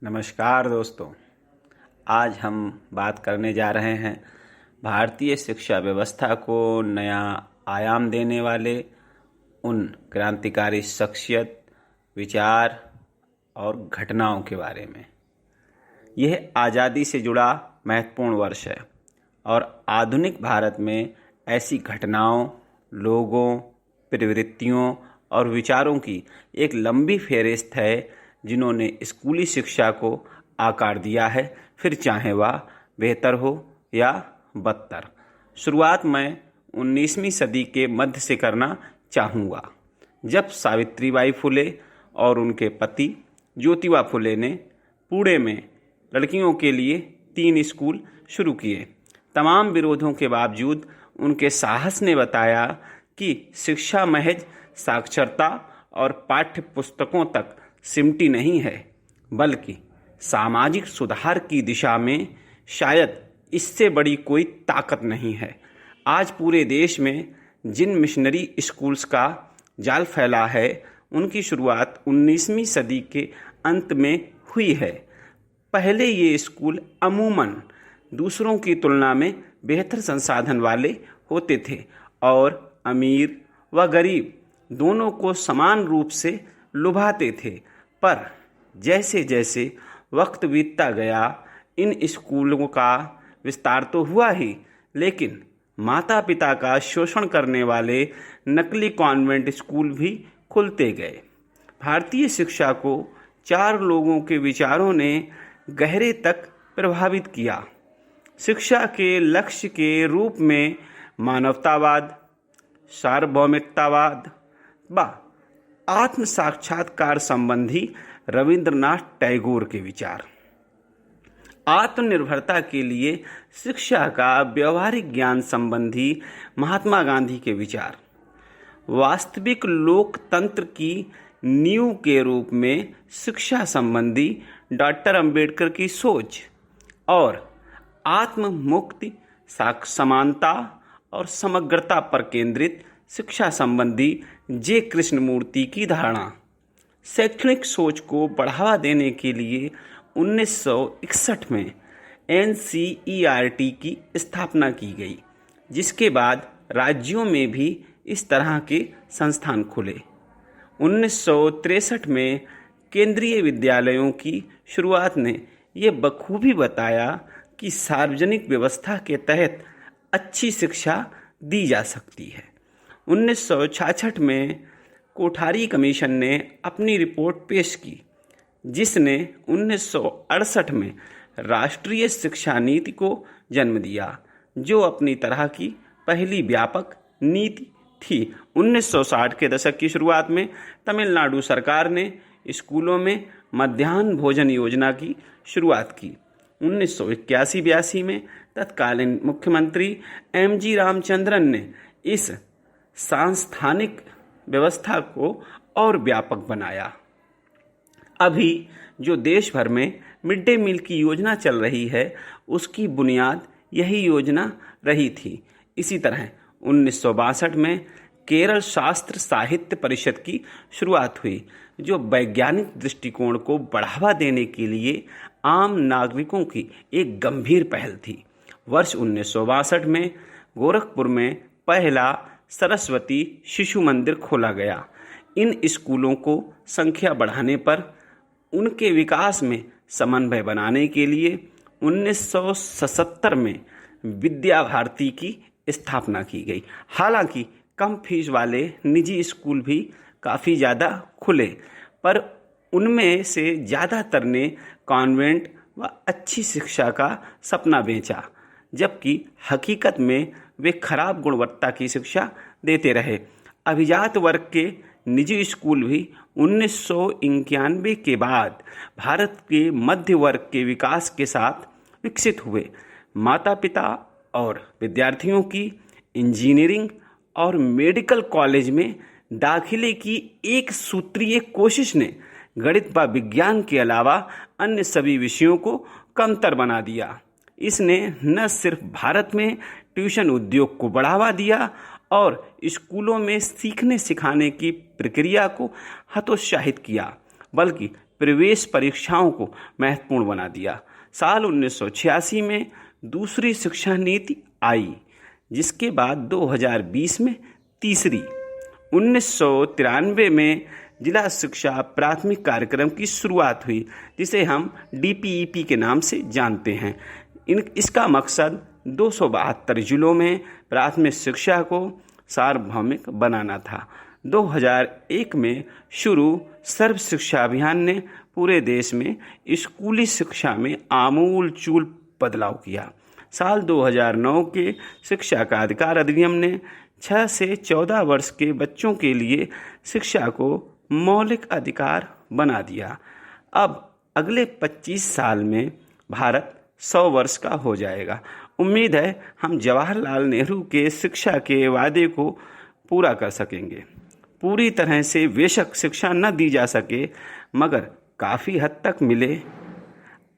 नमस्कार दोस्तों। आज हम बात करने जा रहे हैं भारतीय शिक्षा व्यवस्था को नया आयाम देने वाले उन क्रांतिकारी शख्सियत, विचार और घटनाओं के बारे में। यह आज़ादी से जुड़ा महत्वपूर्ण वर्ष है और आधुनिक भारत में ऐसी घटनाओं, लोगों, प्रवृत्तियों और विचारों की एक लंबी फेहरिस्त है जिन्होंने स्कूली शिक्षा को आकार दिया है, फिर चाहे वह बेहतर हो या बदतर। शुरुआत मैं 19वीं सदी के मध्य से करना चाहूँगा, जब सावित्रीबाई फुले और उनके पति ज्योतिबा फुले ने पुणे में लड़कियों के लिए 3 स्कूल शुरू किए। तमाम विरोधों के बावजूद उनके साहस ने बताया कि शिक्षा महज साक्षरता और पाठ्य पुस्तकों तक सिमटी नहीं है, बल्कि सामाजिक सुधार की दिशा में शायद इससे बड़ी कोई ताकत नहीं है। आज पूरे देश में जिन मिशनरी स्कूल्स का जाल फैला है, उनकी शुरुआत 19वीं सदी के अंत में हुई है। पहले ये स्कूल अमूमन दूसरों की तुलना में बेहतर संसाधन वाले होते थे और अमीर व गरीब दोनों को समान रूप से लुभाते थे। पर जैसे जैसे वक्त बीतता गया, इन स्कूलों का विस्तार तो हुआ ही, लेकिन माता पिता का शोषण करने वाले नकली कॉन्वेंट स्कूल भी खुलते गए। भारतीय शिक्षा को 4 लोगों के विचारों ने गहरे तक प्रभावित किया। शिक्षा के लक्ष्य के रूप में मानवतावाद, सार्वभौमिकतावाद व आत्म साक्षात्कार संबंधी रविंद्रनाथ टैगोर के विचार, आत्मनिर्भरता के लिए शिक्षा का व्यवहारिक ज्ञान संबंधी महात्मा गांधी के विचार, वास्तविक लोकतंत्र की नींव के रूप में शिक्षा संबंधी डॉक्टर अंबेडकर की सोच और आत्म मुक्ति, समानता और समग्रता पर केंद्रित शिक्षा संबंधी जे कृष्णमूर्ति की धारणा। शैक्षणिक सोच को बढ़ावा देने के लिए 1961 में NCERT की स्थापना की गई, जिसके बाद राज्यों में भी इस तरह के संस्थान खुले। 1963 में केंद्रीय विद्यालयों की शुरुआत ने ये बखूबी बताया कि सार्वजनिक व्यवस्था के तहत अच्छी शिक्षा दी जा सकती है। 1966 में कोठारी कमीशन ने अपनी रिपोर्ट पेश की, जिसने 1968 में राष्ट्रीय शिक्षा नीति को जन्म दिया, जो अपनी तरह की पहली व्यापक नीति थी। 1960 के दशक की शुरुआत में तमिलनाडु सरकार ने स्कूलों में मध्याह्न भोजन योजना की शुरुआत की। 1981-82 में तत्कालीन मुख्यमंत्री MG रामचंद्रन ने इस सांस्थानिक व्यवस्था को और व्यापक बनाया। अभी जो देश भर में मिड डे मील की योजना चल रही है, उसकी बुनियाद यही योजना रही थी। इसी तरह 1962 में केरल शास्त्र साहित्य परिषद की शुरुआत हुई, जो वैज्ञानिक दृष्टिकोण को बढ़ावा देने के लिए आम नागरिकों की एक गंभीर पहल थी। वर्ष 1962 में गोरखपुर में पहला सरस्वती शिशु मंदिर खोला गया। इन स्कूलों को संख्या बढ़ाने पर उनके विकास में समन्वय बनाने के लिए 1977 में विद्या भारती की स्थापना की गई। हालांकि कम फीस वाले निजी स्कूल भी काफ़ी ज़्यादा खुले, पर उनमें से ज़्यादातर ने कॉन्वेंट व अच्छी शिक्षा का सपना बेचा, जबकि हकीकत में वे खराब गुणवत्ता की शिक्षा देते रहे। अभिजात वर्ग के निजी स्कूल भी 1991 के बाद भारत के मध्य वर्ग के विकास के साथ विकसित हुए। माता पिता और विद्यार्थियों की इंजीनियरिंग और मेडिकल कॉलेज में दाखिले की एक सूत्रीय कोशिश ने गणित व विज्ञान के अलावा अन्य सभी विषयों को कमतर बना दिया। इसने न सिर्फ भारत में ट्यूशन उद्योग को बढ़ावा दिया और स्कूलों में सीखने सिखाने की प्रक्रिया को हतोत्साहित किया, बल्कि प्रवेश परीक्षाओं को महत्वपूर्ण बना दिया। साल 1986 में दूसरी शिक्षा नीति आई, जिसके बाद 2020 में तीसरी। 1993 में जिला शिक्षा प्राथमिक कार्यक्रम की शुरुआत हुई, जिसे हम DPEP के नाम से जानते हैं। इसका मकसद 272 जिलों में प्राथमिक शिक्षा को सार्वभौमिक बनाना था। 2001 में शुरू सर्व शिक्षा अभियान ने पूरे देश में स्कूली शिक्षा में आमूल-चूल बदलाव किया। साल 2009 के शिक्षा का अधिकार अधिनियम ने 6 से 14 वर्ष के बच्चों के लिए शिक्षा को मौलिक अधिकार बना दिया। अब अगले 25 साल में भारत 100 वर्ष का हो जाएगा। उम्मीद है हम जवाहरलाल नेहरू के शिक्षा के वादे को पूरा कर सकेंगे। पूरी तरह से बेशक शिक्षा न दी जा सके, मगर काफ़ी हद तक मिले।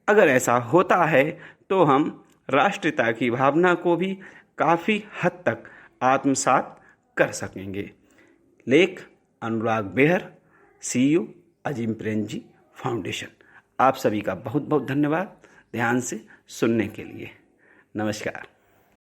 अगर ऐसा होता है तो हम राष्ट्रीयता की भावना को भी काफ़ी हद तक आत्मसात कर सकेंगे। लेख अनुराग बेहर, CEO अजीम प्रेमजी फाउंडेशन। आप सभी का बहुत बहुत धन्यवाद ध्यान से सुनने के लिए। नमस्कार।